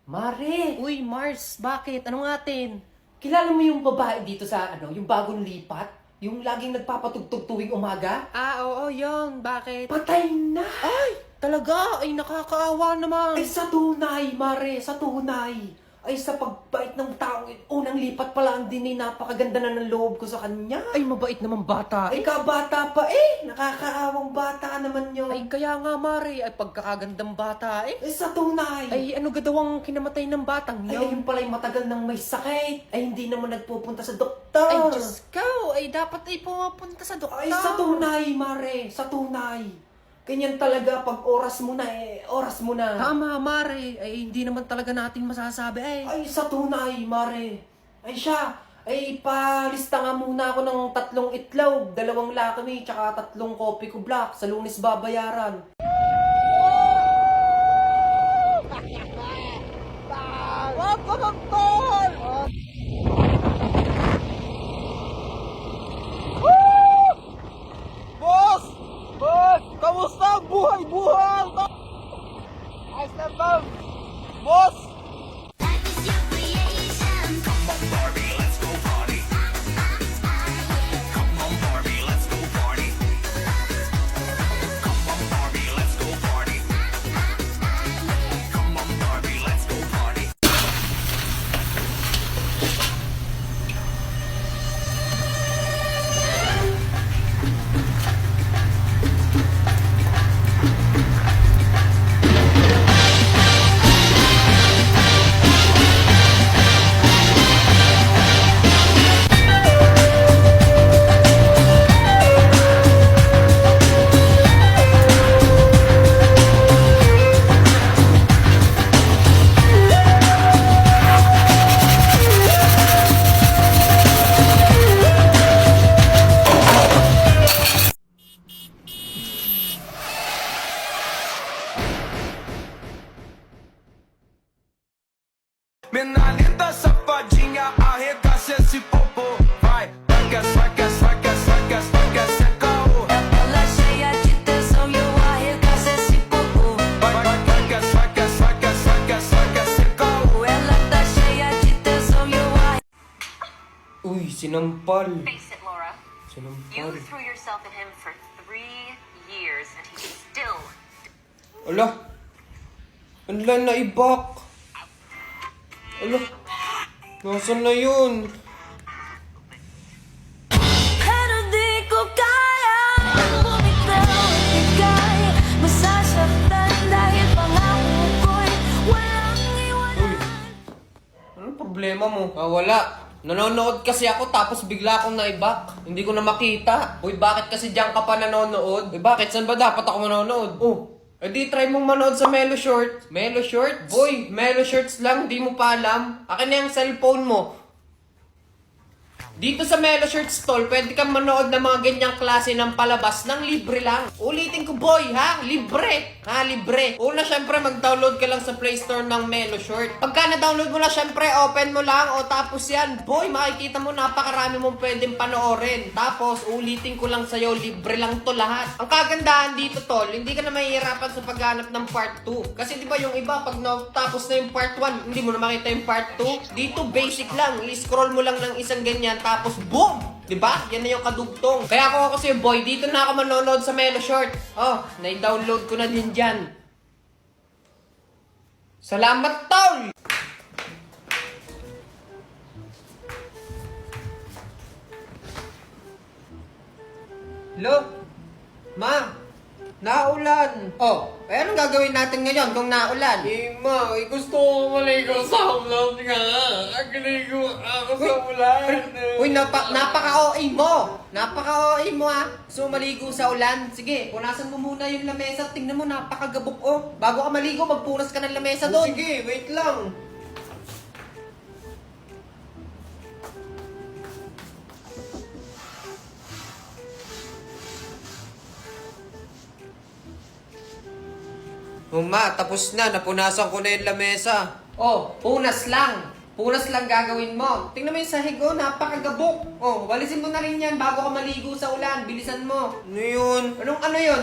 Mare, Uy, Mars, bakit? Anong atin? kilala mo yung babae dito sa yung bagong lipat? Yung laging nagpapatugtog tuwing umaga? Oo, yun. Bakit? Patay na! Ay, talaga? Ay, nakakaawa naman. Ay, sa tunay, Mare, sa tunay. Ay, sa pagbait ng tao, unang lipat pa lang din napakaganda na ng loob ko sa kanya. Ay, mabait naman bata. Ay, kabata pa nakakaawang bata naman yun. Ay, kaya nga, Mari. Ay, pagkakagandang bata Ay, sa tunay. Ay, ano gagawang kinamatay ng batang Ay, yun? ayun pala'y matagal nang may sakit. Ay, hindi naman nagpupunta sa doktor. Ay, Diyos ko. Ay, dapat ay pumapunta sa doktor. Ay, sa tunay, Mare. Sa tunay. Ganyan talaga pag oras mo na oras mo na. Tama, Mari. Ay, hindi naman talaga natin masasabi. Ay, sa tunay, Mare. Ay, siya. Ay, palista nga muna ako ng 3 itlog, 2 lakami, tsaka 3 kopi ko black. Sa Lunes babayaran. Wag ka magtol! Boss! Boss! Kamusta ang buhay-buhay? Ayos na ba? Boss! Life is your creation. Come on, Barbie, let's go party. Come on, Barbie, let's go party. Come on, Barbie, let's go party. Come on, Barbie, let's go party. Menina safadinha, arregaça esse popô. Vai, saca, saca, saca, saca, saca, saca o. Ela cheia de tesão e eu arregaço esse popô. Vai, vai, saca, saca, saca, saca, saca, saca o. Ela tá cheia de tesão e eu arregaço. Uy, sinampal. Face it, Laura. You Sinampal. threw yourself at him for 3 years and he still. Ala. Anlan na ibak. Ala. Nasaan na yun? Pero di ko kaya bumitaw at bigay. Masasaktan dahil pangako ko'y walang iwanan. Anong problema mo? Wala. Nanonood kasi ako tapos bigla akong naibak. Hindi ko na makita. Uy, bakit kasi diyan ka pa nanonood? Bakit? Saan ba dapat ako manonood? Oh, di try mong manood sa Melo Short. Melo Shorts? Boy, Melo Shorts lang, di mo pa alam. Akin na yung cellphone mo. Dito sa Melo Shirt Stall, pwede kang manood ng mga ganyang klase ng palabas ng libre lang. Ulitin ko, boy, ha? Libre. Ha, libre. Una, syempre, mag-download ka lang sa Play Store ng Melo Short. Pagka na-download mo na, syempre, open mo lang. O tapos yan, boy, makikita mo, napakarami mong pwedeng panoorin. Tapos, ulitin ko lang sa'yo, libre lang to lahat. Ang kagandahan dito, tol, hindi ka na mahihirapan sa paghanap ng part 2. Kasi di ba yung iba, pag natapos na yung part 1, hindi mo na makita yung part 2. Dito, basic lang. I-scroll mo lang ng isang ganyan, tapos boom! Diba? Yan na yung kadugtong. Kaya ako kasi, boy, dito na ako manonood sa Melo Short. Oh, na-download ko na din dyan. Salamat, tol! Hello? Ma? Naulan. Oh, eh anong gagawin natin ngayon kung naulan? Ma, gusto ko maligo sa ulan nga. Nagligo ako sa ulan. Uy, napaka-OA mo! Napaka-OA mo So, maligo sa ulan. Sige, punasan mo muna yung lamesa. Tingnan mo, napakagabok Bago ka maligo, magpunas ka ng lamesa doon. Sige, wait lang. Tapos na. Napunasan ko na yung lamesa. Oh, punas lang. Punas lang gagawin mo. Tingnan mo yung sahig, napakagabok. Walisin mo na rin yan bago ka maligo sa ulan. Bilisan mo. Ano yun? Anong ano yun?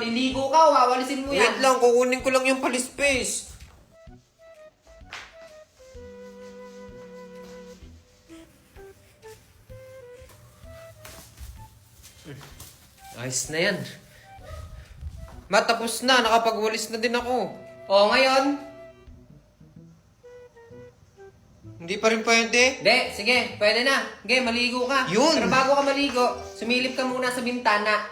Liligo ka o wawalisin mo yan? Wait lang, kukunin ko lang yung palispace. Ayos na yan. Matapos na, nakapagwalis na din ako. O, ngayon? Hindi pa rin pwede. Hindi, sige, pwede na. Sige, maligo ka. Yun. Pero bago ka maligo, sumilip ka muna sa bintana.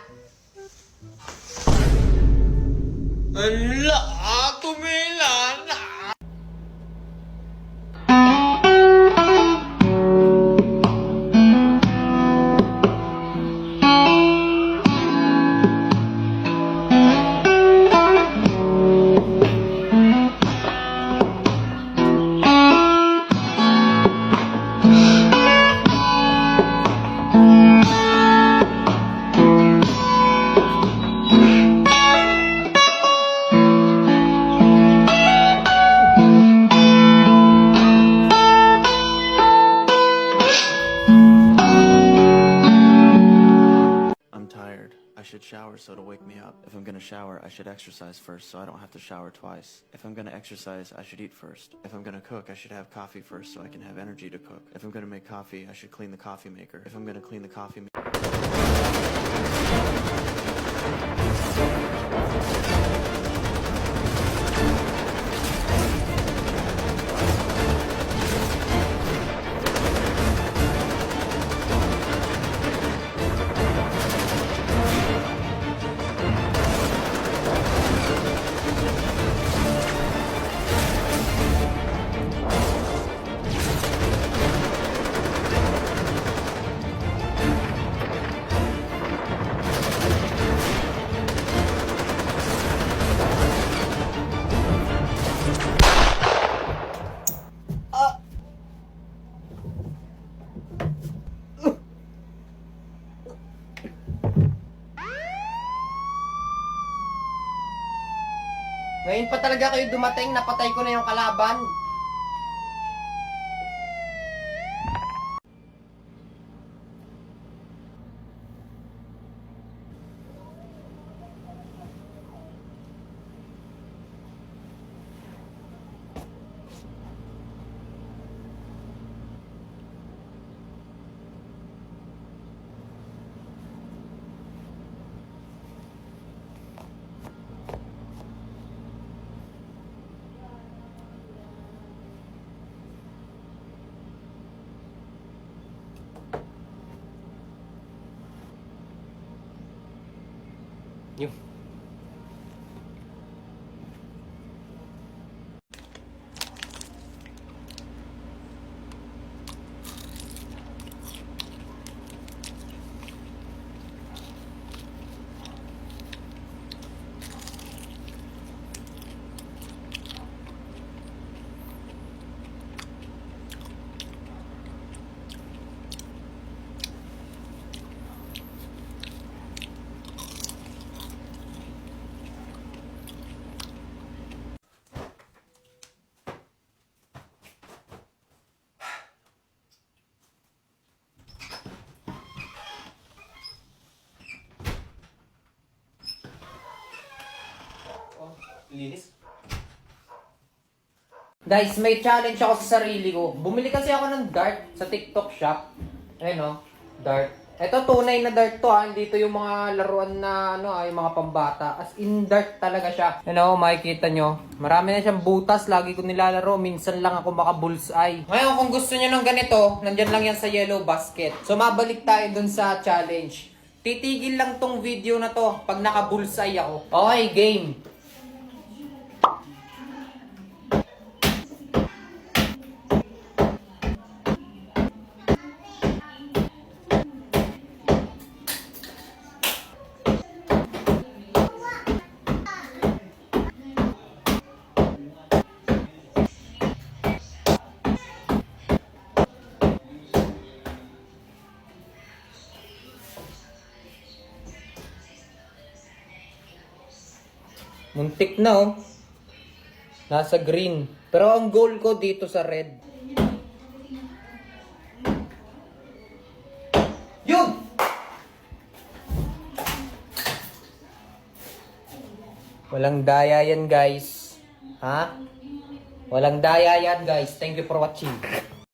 Ala, tumila na. I'm tired. I should shower so it'll wake me up. If I'm gonna shower, I should exercise first so I don't have to shower twice. If I'm gonna exercise, I should eat first. If I'm gonna cook, I should have coffee first so I can have energy to cook. If I'm gonna make coffee, I should clean the coffee maker. If I'm gonna clean the coffee maker... Ngayon pa talaga kayo dumating, napatay ko na yung kalaban. Yung Linis. Guys, may challenge ako sa sarili ko. Bumili kasi ako ng dart sa TikTok shop. Ayun o, dart. Ito tunay na dart to ha, hindi to yung mga laruan na yung mga pambata. As in dart talaga siya. Ayun o, makikita nyo. Marami na siyang butas, lagi ko nilalaro. Minsan lang ako maka-bullseye. Ngayon, kung gusto nyo ng ganito, nandyan lang yan sa yellow basket. So, mabalik tayo dun sa challenge. Titigil lang tong video na to pag naka-bullseye ako. Okay, game. Muntik na oh. Nasa green. Pero ang goal ko dito sa red. Yun! Walang daya yan guys. Ha? Walang daya yan guys. Thank you for watching.